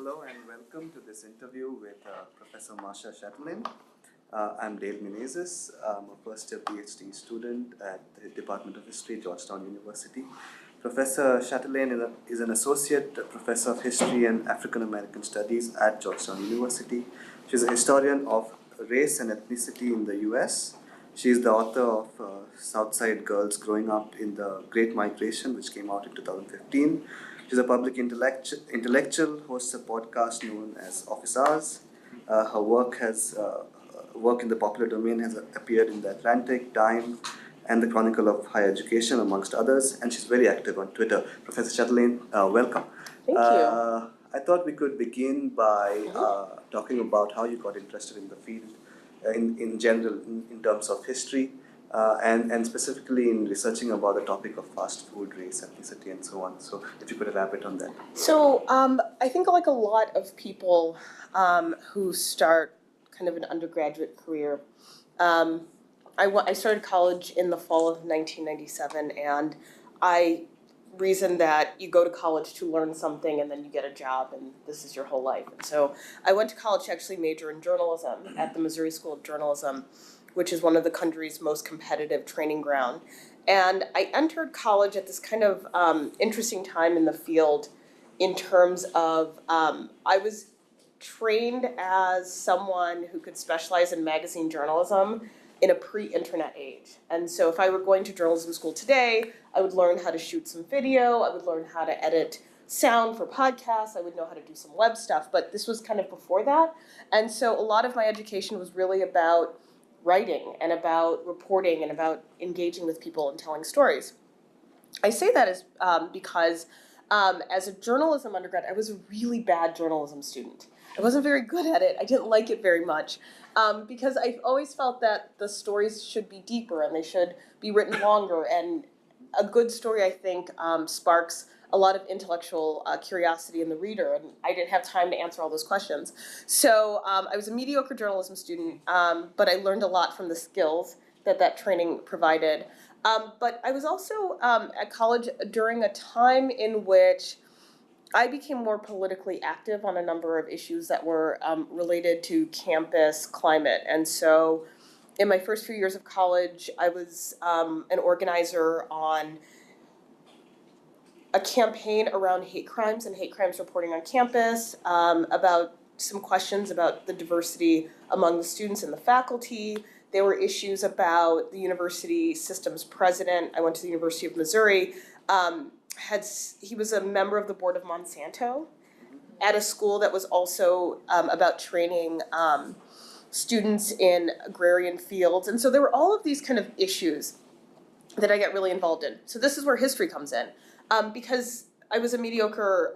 Hello and welcome to this interview with Professor Marcia Chatelain. I'm Dale Menezes. I'm a first year PhD student at the Department of History, Georgetown University. Professor Chatelain is an associate professor of history and African American studies at Georgetown University. She's a historian of race and ethnicity in the US. She is the author of Southside Girls Growing Up in the Great Migration, which came out in 2015. She's a public intellectual, hosts a podcast known as Office Hours. Her work in the popular domain has appeared in The Atlantic, Time, and the Chronicle of Higher Education, amongst others, and she's very active on Twitter. Professor Chatelain, welcome. Thank you. I thought we could begin by talking about how you got interested in the field in general, in terms of history, and specifically in researching about the topic of fast food, race, ethnicity, and so on. So if you could elaborate on that. So I think like a lot of people who start kind of an undergraduate career, I started college in the fall of 1997, and I reasoned that you go to college to learn something and then you get a job and this is your whole life. And so I went to college to actually major in journalism at the Missouri School of Journalism, which is one of the country's most competitive training ground. And I entered college at this kind of interesting time in the field in terms of I was trained as someone who could specialize in magazine journalism in a pre-internet age. And so if I were going to journalism school today, I would learn how to shoot some video, I would learn how to edit sound for podcasts, I would know how to do some web stuff, but this was kind of before that. And so a lot of my education was really about writing and about reporting and about engaging with people and telling stories. I say that because as a journalism undergrad, I was a really bad journalism student. I wasn't very good at it. I didn't like it very much because I've always felt that the stories should be deeper and they should be written longer. And a good story, I think, sparks a lot of intellectual curiosity in the reader, and I didn't have time to answer all those questions. So I was a mediocre journalism student, but I learned a lot from the skills that training provided. But I was also at college during a time in which I became more politically active on a number of issues that were related to campus climate. And so in my first few years of college, I was an organizer on a campaign around hate crimes and hate crimes reporting on campus, about some questions about the diversity among the students and the faculty. There were issues about the university system's president. I went to the University of Missouri. He was a member of the board of Monsanto at a school that was also about training students in agrarian fields. And so there were all of these kind of issues that I got really involved in. So this is where history comes in. Because I was a mediocre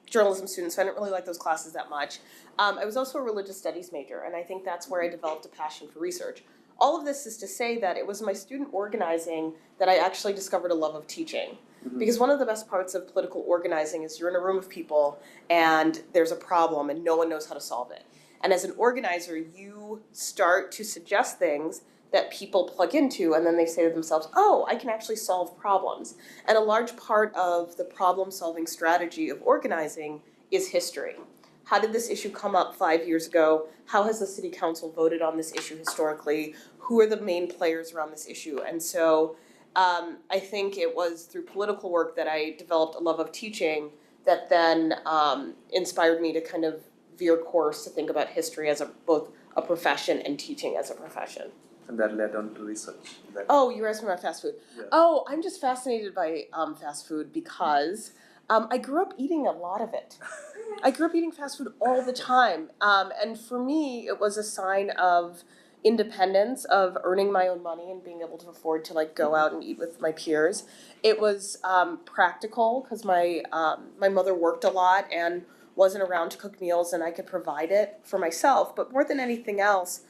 journalism student, so I didn't really like those classes that much. I was also a religious studies major, and I think that's where I developed a passion for research. All of this is to say that it was my student organizing that I actually discovered a love of teaching. Mm-hmm. Because one of the best parts of political organizing is you're in a room of people and there's a problem and no one knows how to solve it. And as an organizer, you start to suggest things that people plug into, and then they say to themselves, oh, I can actually solve problems. And a large part of the problem-solving strategy of organizing is history. How did this issue come up 5 years ago? How has the city council voted on this issue historically? Who are the main players around this issue? And so I think it was through political work that I developed a love of teaching that then inspired me to kind of veer course to think about history as both a profession and teaching as a profession. And that led on to research. Oh, you were asking about fast food. Yeah. Oh, I'm just fascinated by fast food because I grew up eating a lot of it. I grew up eating fast food all the time. And for me, it was a sign of independence, of earning my own money and being able to afford to go out and eat with my peers. It was practical because my mother worked a lot and wasn't around to cook meals, and I could provide it for myself. But more than anything else,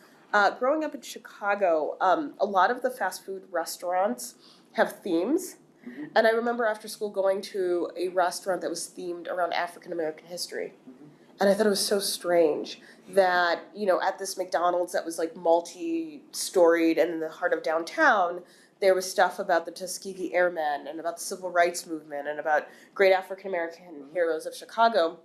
growing up in Chicago, a lot of the fast food restaurants have themes. Mm-hmm. And I remember after school going to a restaurant that was themed around African American history. Mm-hmm. And I thought it was so strange that, at this McDonald's that was multi-storied and in the heart of downtown, there was stuff about the Tuskegee Airmen and about the Civil Rights Movement and about great African American heroes of Chicago.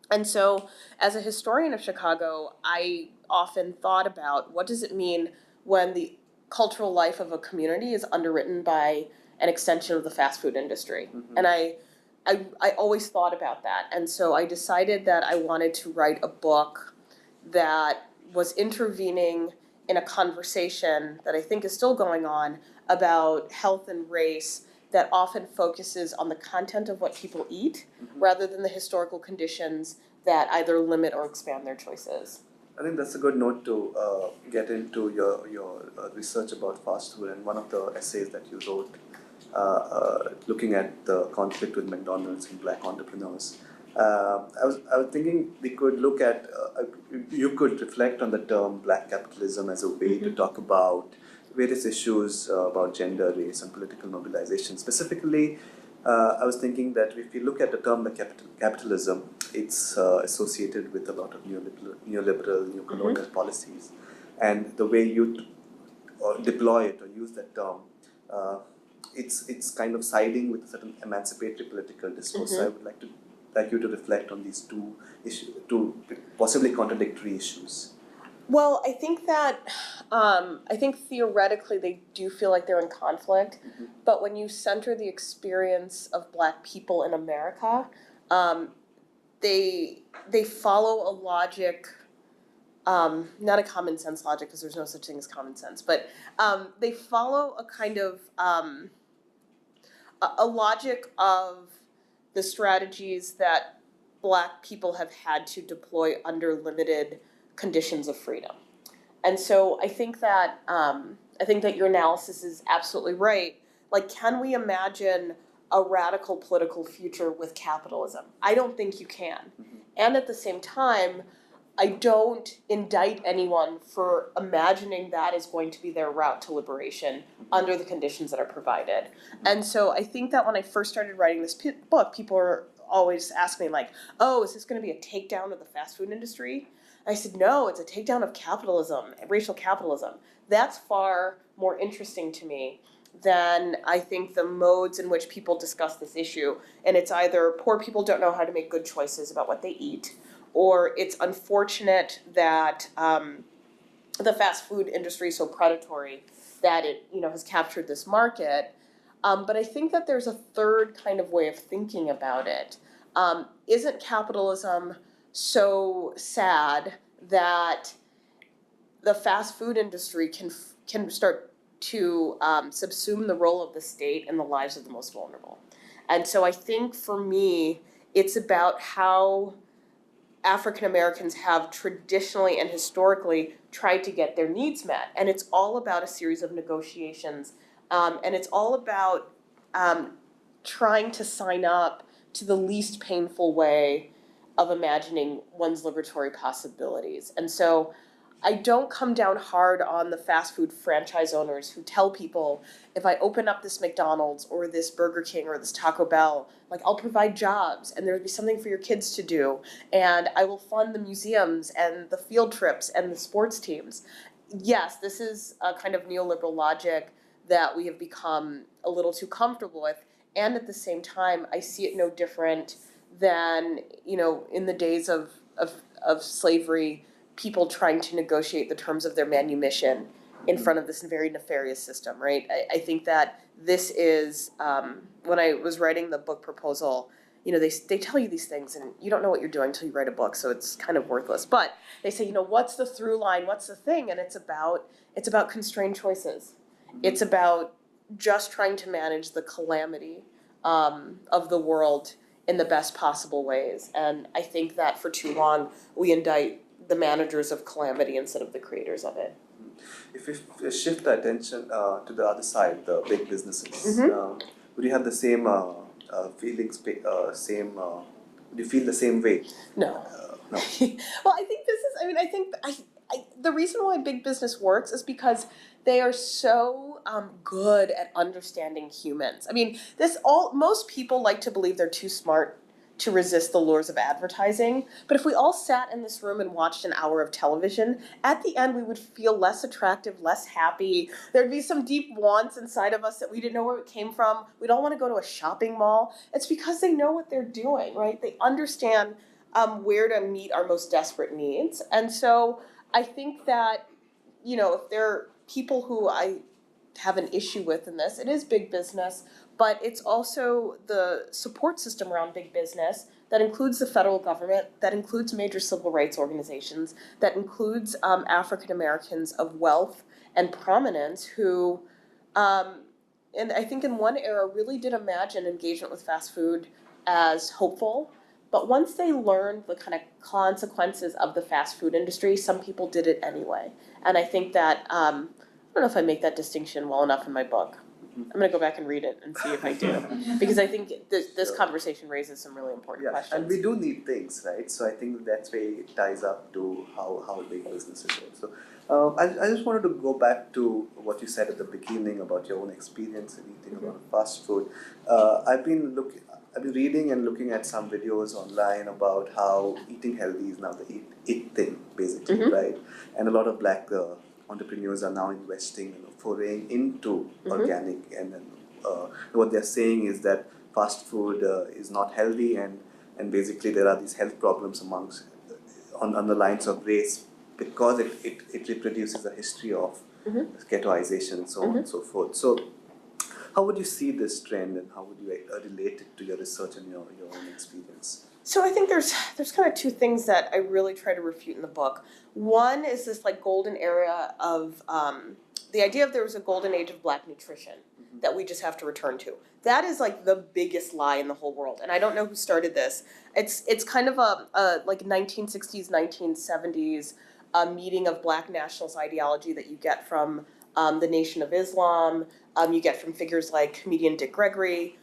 And so, as a historian of Chicago, I often thought about what does it mean when the cultural life of a community is underwritten by an extension of the fast food industry. Mm-hmm. And I always thought about that. And so I decided that I wanted to write a book that was intervening in a conversation that I think is still going on about health and race that often focuses on the content of what people eat rather than the historical conditions that either limit or expand their choices. I think that's a good note to get into your research about fast food, and one of the essays that you wrote looking at the conflict with McDonald's and black entrepreneurs. I was thinking we could look at you could reflect on the term black capitalism as a way to talk about various issues about gender, race, and political mobilization. Specifically, I was thinking that if you look at the term like capitalism, it's associated with a lot of neoliberal, neo-colonial policies, and the way you deploy it or use that term, uh, it's kind of siding with a certain emancipatory political discourse. So I would like you to reflect on these two possibly contradictory issues. Well, I think that I think theoretically they do feel like they're in conflict, but when you center the experience of Black people in America, um, they follow a logic, not a common sense logic because there's no such thing as common sense, but they follow a kind of a logic of the strategies that Black people have had to deploy under limited conditions of freedom. And so I think that your analysis is absolutely right. Like, can we imagine a radical political future with capitalism? I don't think you can. And at the same time, I don't indict anyone for imagining that is going to be their route to liberation under the conditions that are provided. And so I think that when I first started writing this book, people were always asking me like, oh, is this going to be a takedown of the fast food industry? I said, no, it's a takedown of capitalism, racial capitalism. That's far more interesting to me than I think the modes in which people discuss this issue. And it's either poor people don't know how to make good choices about what they eat, or it's unfortunate that the fast food industry is so predatory that it has captured this market. But I think that there's a third kind of way of thinking about it. Isn't capitalism so sad that the fast food industry can start to subsume the role of the state in the lives of the most vulnerable? And so I think for me, it's about how African Americans have traditionally and historically tried to get their needs met. And it's all about a series of negotiations. And it's all about trying to sign up to the least painful way of imagining one's liberatory possibilities. And so I don't come down hard on the fast food franchise owners who tell people, if I open up this McDonald's or this Burger King or this Taco Bell, like, I'll provide jobs and there'll be something for your kids to do, and I will fund the museums and the field trips and the sports teams. Yes, this is a kind of neoliberal logic that we have become a little too comfortable with, and at the same time, I see it no different than, in the days of slavery, people trying to negotiate the terms of their manumission in front of this very nefarious system, right? I think that this is, when I was writing the book proposal, they tell you these things and you don't know what you're doing until you write a book, so it's kind of worthless. But they say, what's the through line, what's the thing? And it's about constrained choices. It's about just trying to manage the calamity of the world in the best possible ways. And I think that for too long we indict the managers of calamity instead of the creators of it. If we shift the attention to the other side, the big businesses, would you have the same feelings? Would you feel the same way? No. No. Well, I think this is. I think the reason why big business works is because they are so good at understanding humans. Most people like to believe they're too smart to resist the lures of advertising. But if we all sat in this room and watched an hour of television, at the end we would feel less attractive, less happy. There'd be some deep wants inside of us that we didn't know where it came from. We'd all want to go to a shopping mall. It's because they know what they're doing, right? They understand where to meet our most desperate needs. And so I think that, if there are people who I have an issue with in this, it is big business, but it's also the support system around big business that includes the federal government, that includes major civil rights organizations, that includes African Americans of wealth and prominence who, and I think in one era really did imagine engagement with fast food as hopeful. But once they learned the kind of consequences of the fast food industry, some people did it anyway. And I think that, I don't know if I make that distinction well enough in my book. I'm going to go back and read it and see if I do. Because I think this conversation raises some really important questions. And we do need things, right? So I think that's where it ties up to how big business is also. I just wanted to go back to what you said at the beginning about your own experience in eating a lot of fast food. I've been reading and looking at some videos online about how eating healthy is now the it thing, basically, right? And a lot of black entrepreneurs are now investing, foraying into organic, and then what they're saying is that fast food is not healthy, and basically there are these health problems amongst on the lines of race because it reproduces a history of ghettoization and so on and so forth. So how would you see this trend, and how would you relate it to your research and your own experience? So I think there's kind of two things that I really try to refute in the book. One is this like golden era of the idea of there was a golden age of black nutrition that we just have to return to. That is like the biggest lie in the whole world, and I don't know who started this. It's kind of a like 1960s, 1970s meeting of black nationalist ideology that you get from the Nation of Islam, you get from figures like comedian Dick Gregory.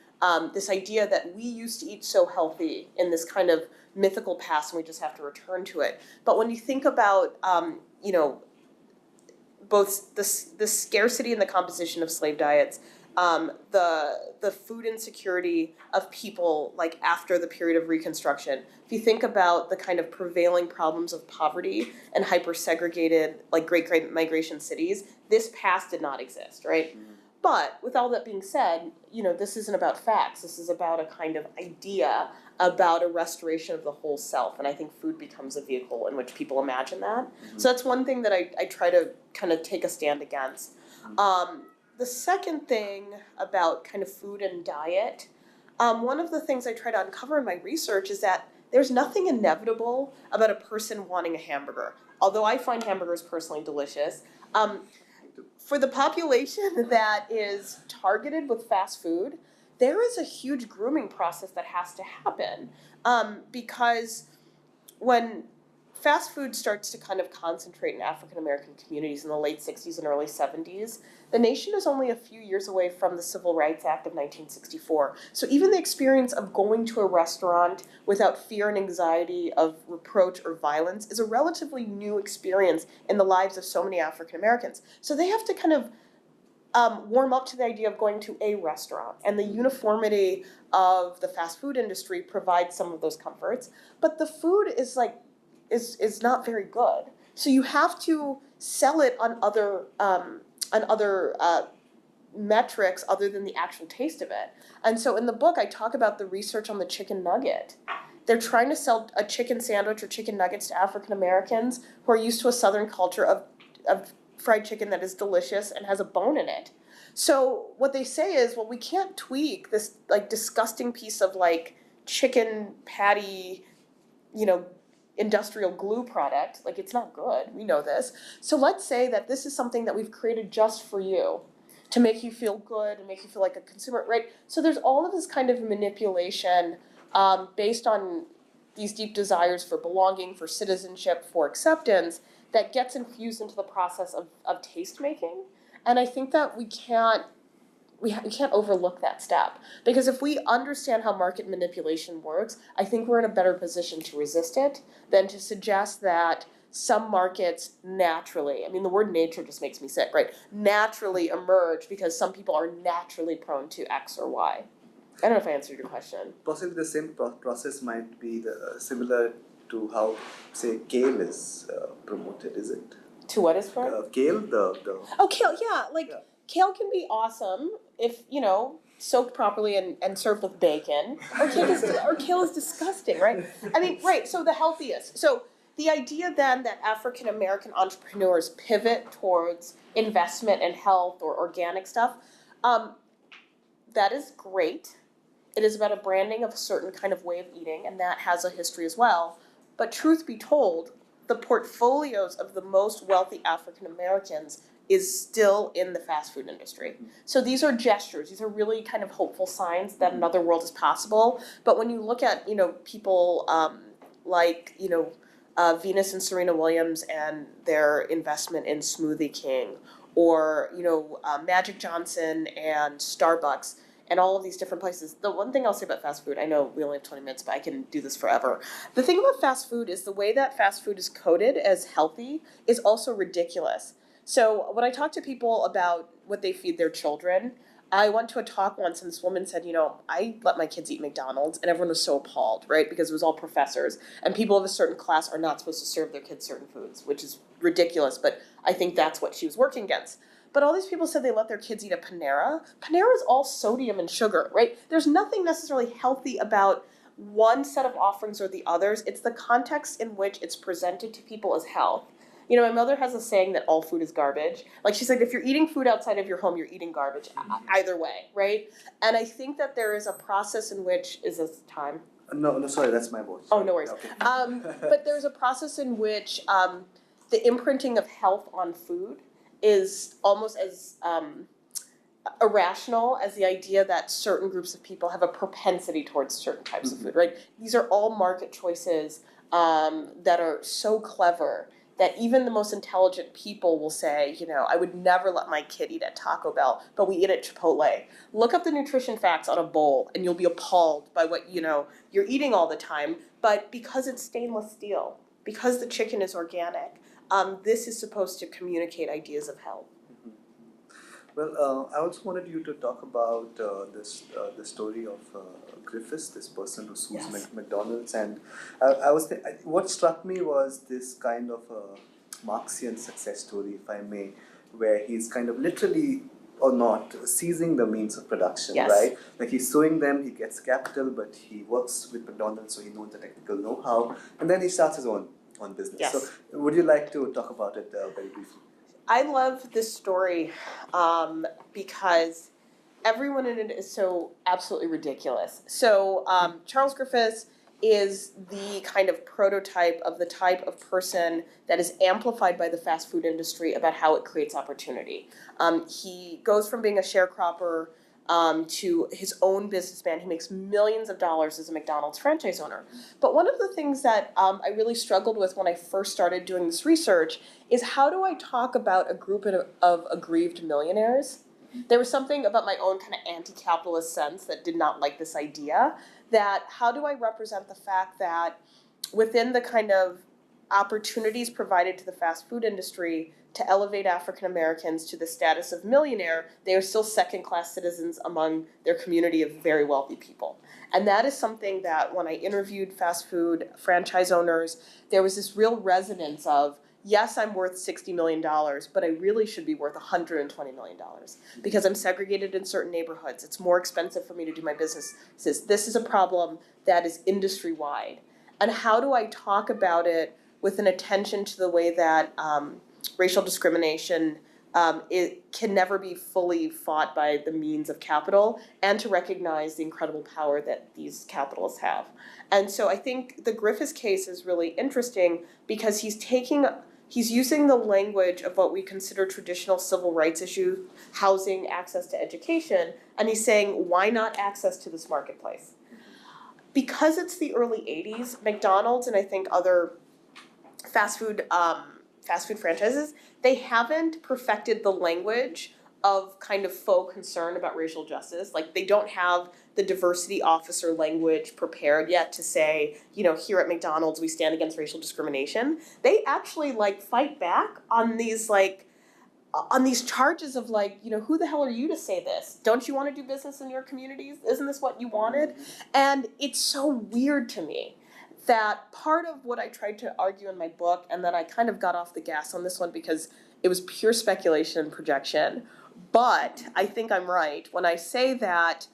This idea that we used to eat so healthy in this kind of mythical past and we just have to return to it. But when you think about, both the scarcity and the composition of slave diets, the food insecurity of people like after the period of Reconstruction, if you think about the kind of prevailing problems of poverty and hyper-segregated like great migration cities, this past did not exist, right? But with all that being said, this isn't about facts. This is about a kind of idea about a restoration of the whole self. And I think food becomes a vehicle in which people imagine that. So that's one thing that I try to kind of take a stand against. The second thing about kind of food and diet, one of the things I try to uncover in my research is that there's nothing inevitable about a person wanting a hamburger. Although I find hamburgers personally delicious, for the population that is targeted with fast food, there is a huge grooming process that has to happen, because when fast food starts to kind of concentrate in African American communities in the late 60s and early 70s, the nation is only a few years away from the Civil Rights Act of 1964. So even the experience of going to a restaurant without fear and anxiety of reproach or violence is a relatively new experience in the lives of so many African Americans. So they have to kind of warm up to the idea of going to a restaurant, and the uniformity of the fast food industry provides some of those comforts. But the food is not very good. So you have to sell it on other metrics other than the actual taste of it. And so in the book, I talk about the research on the chicken nugget. They're trying to sell a chicken sandwich or chicken nuggets to African Americans who are used to a Southern culture of fried chicken that is delicious and has a bone in it. So what they say is, well, we can't tweak this like disgusting piece of like chicken patty, industrial glue product. Like, it's not good. We know this. So let's say that this is something that we've created just for you to make you feel good and make you feel like a consumer, right? So there's all of this kind of manipulation based on these deep desires for belonging, for citizenship, for acceptance, that gets infused into the process of taste making. And I think that we can't overlook that step, because if we understand how market manipulation works, I think we're in a better position to resist it than to suggest that some markets naturally, I mean, the word nature just makes me sick, right? Naturally emerge because some people are naturally prone to X or Y. I don't know if I answered your question. Possibly the same process might be similar to how, say, kale is promoted, is it? To what is promoted? Kale, Oh, kale, yeah. Kale can be awesome if, soaked properly and served with bacon, or kale is disgusting, right? I mean, right, so the healthiest. So the idea then that African American entrepreneurs pivot towards investment in health or organic stuff, that is great. It is about a branding of a certain kind of way of eating, and that has a history as well. But truth be told, the portfolios of the most wealthy African Americans is still in the fast food industry. So these are gestures. These are really kind of hopeful signs that another world is possible. But when you look at, people like, Venus and Serena Williams and their investment in Smoothie King, or, Magic Johnson and Starbucks, and all of these different places. The one thing I'll say about fast food, I know we only have 20 minutes, but I can do this forever. The thing about fast food is the way that fast food is coded as healthy is also ridiculous. So when I talk to people about what they feed their children, I went to a talk once and this woman said, I let my kids eat McDonald's, and everyone was so appalled, right? Because it was all professors, and people of a certain class are not supposed to serve their kids certain foods, which is ridiculous, but I think that's what she was working against. But all these people said they let their kids eat a Panera. Panera is all sodium and sugar, right? There's nothing necessarily healthy about one set of offerings or the others. It's the context in which it's presented to people as health. My mother has a saying that all food is garbage. Like she said, if you're eating food outside of your home, you're eating garbage either way, right? And I think that there is a process in which, is this time? No, sorry, that's my voice. Oh, no worries. Okay. But there's a process in which the imprinting of health on food is almost as irrational as the idea that certain groups of people have a propensity towards certain types of food, right? These are all market choices that are so clever that even the most intelligent people will say, I would never let my kid eat at Taco Bell, but we eat at Chipotle. Look up the nutrition facts on a bowl and you'll be appalled by what, you're eating all the time. But because it's stainless steel, because the chicken is organic, this is supposed to communicate ideas of health. Well, I also wanted you to talk about the story of Griffiths, this person who sues Yes. McDonald's, and what struck me was this kind of a Marxian success story, if I may, where he's kind of literally or not seizing the means of production, Yes. right? Like he's suing them, he gets capital, but he works with McDonald's, so he knows the technical know-how, and then he starts his own business. Yes. So, would you like to talk about it very briefly? I love this story because everyone in it is so absolutely ridiculous. So Charles Griffiths is the kind of prototype of the type of person that is amplified by the fast food industry about how it creates opportunity. He goes from being a sharecropper to his own businessman. He makes millions of dollars as a McDonald's franchise owner. But one of the things that I really struggled with when I first started doing this research is how do I talk about a group of aggrieved millionaires? There was something about my own kind of anti-capitalist sense that did not like this idea, that how do I represent the fact that within the kind of opportunities provided to the fast food industry to elevate African Americans to the status of millionaire, they are still second-class citizens among their community of very wealthy people. And that is something that when I interviewed fast food franchise owners, there was this real resonance of, yes, I'm worth $60 million, but I really should be worth $120 million because I'm segregated in certain neighborhoods. It's more expensive for me to do my business. This is a problem that is industry-wide. And how do I talk about it with an attention to the way that racial discrimination it can never be fully fought by the means of capital, and to recognize the incredible power that these capitalists have. And so I think the Griffiths case is really interesting because he's using the language of what we consider traditional civil rights issues, housing, access to education, and he's saying, why not access to this marketplace? Because it's the early 80s, McDonald's and I think other fast food franchises, they haven't perfected the language of kind of faux concern about racial justice. Like they don't have the diversity officer language prepared yet to say, here at McDonald's we stand against racial discrimination. They actually fight back on these charges of who the hell are you to say this? Don't you want to do business in your communities? Isn't this what you wanted? And it's so weird to me that part of what I tried to argue in my book, and then I kind of got off the gas on this one because it was pure speculation and projection, But I think I'm right when I say that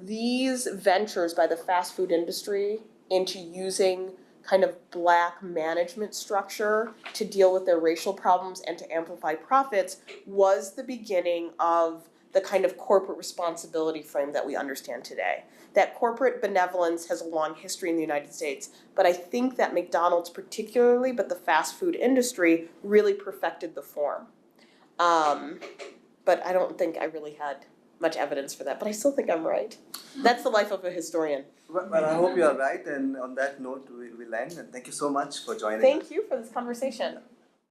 these ventures by the fast food industry into using kind of black management structure to deal with their racial problems and to amplify profits was the beginning of the kind of corporate responsibility frame that we understand today. That corporate benevolence has a long history in the United States, but I think that McDonald's particularly, but the fast food industry, really perfected the form. But I don't think I really had much evidence for that, but I still think I'm right. That's the life of a historian. Well, I hope you are right, and on that note, we'll end, and thank you so much for joining us. Thank you for this conversation.